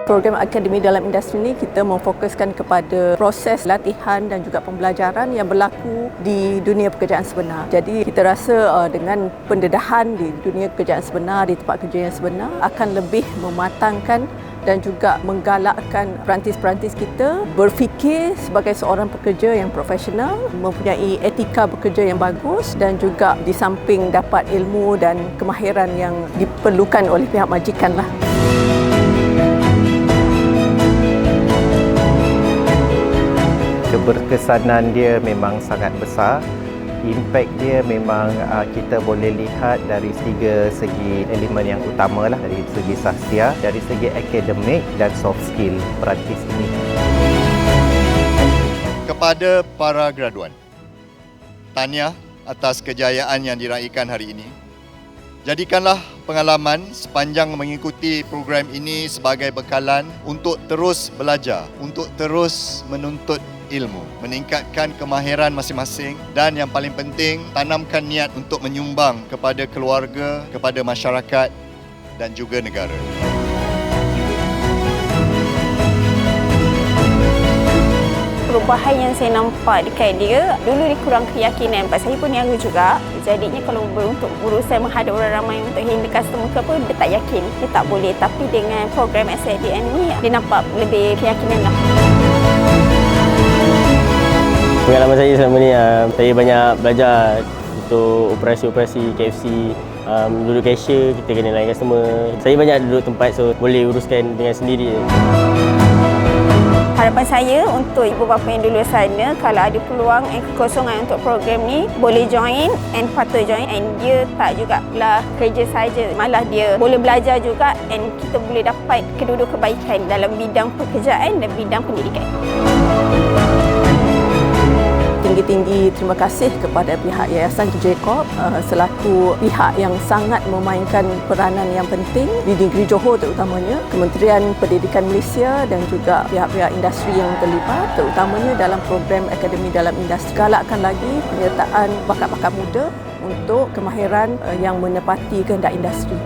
Program akademi dalam industri ini kita memfokuskan kepada proses latihan dan juga pembelajaran yang berlaku di dunia pekerjaan sebenar. Jadi kita rasa dengan pendedahan di dunia pekerjaan sebenar, di tempat kerja yang sebenar akan lebih mematangkan dan juga menggalakkan perantis-perantis kita berfikir sebagai seorang pekerja yang profesional, mempunyai etika bekerja yang bagus dan juga di samping dapat ilmu dan kemahiran yang diperlukan oleh pihak majikan lah. Keberkesanan dia memang sangat besar. Impak dia memang kita boleh lihat dari tiga segi elemen yang utama lah, dari segi sastia, dari segi akademik dan soft skill perantis ini. Kepada para graduan, tahniah atas kejayaan yang diraihkan hari ini. Jadikanlah pengalaman sepanjang mengikuti program ini sebagai bekalan untuk terus belajar, untuk terus menuntut ilmu, meningkatkan kemahiran masing-masing dan yang paling penting, tanamkan niat untuk menyumbang kepada keluarga, kepada masyarakat dan juga negara. Perubahan yang saya nampak dekat dia, dulu dia kurang keyakinan. Sebab saya pun niaga juga. Jadinya kalau untuk berusaha menghadap orang ramai untuk handle customer ke apa, dia tak yakin. Dia tak boleh. Tapi dengan program SIDN ni, dia nampak lebih keyakinan lah. Pengalaman saya selama ni, saya banyak belajar untuk operasi-operasi KFC. Duduk cashier, kita kena layan customer. Saya banyak duduk tempat, so boleh uruskan dengan sendiri. Harapan saya untuk ibu bapa yang di luar sana, kalau ada peluang dan kekosongan untuk program ni, boleh join and patut join. And dia tak jugalah kerja saja, malah dia boleh belajar juga and kita boleh dapat kedua-dua kebaikan dalam bidang pekerjaan dan bidang pendidikan. Tinggi-tinggi terima kasih kepada pihak Yayasan KJ Corp selaku pihak yang sangat memainkan peranan yang penting di negeri Johor terutamanya, Kementerian Pendidikan Malaysia dan juga pihak-pihak industri yang terlibat terutamanya dalam program akademi dalam industri. Galakkan lagi penyertaan bakat-bakat muda untuk kemahiran yang menepati kehendak industri.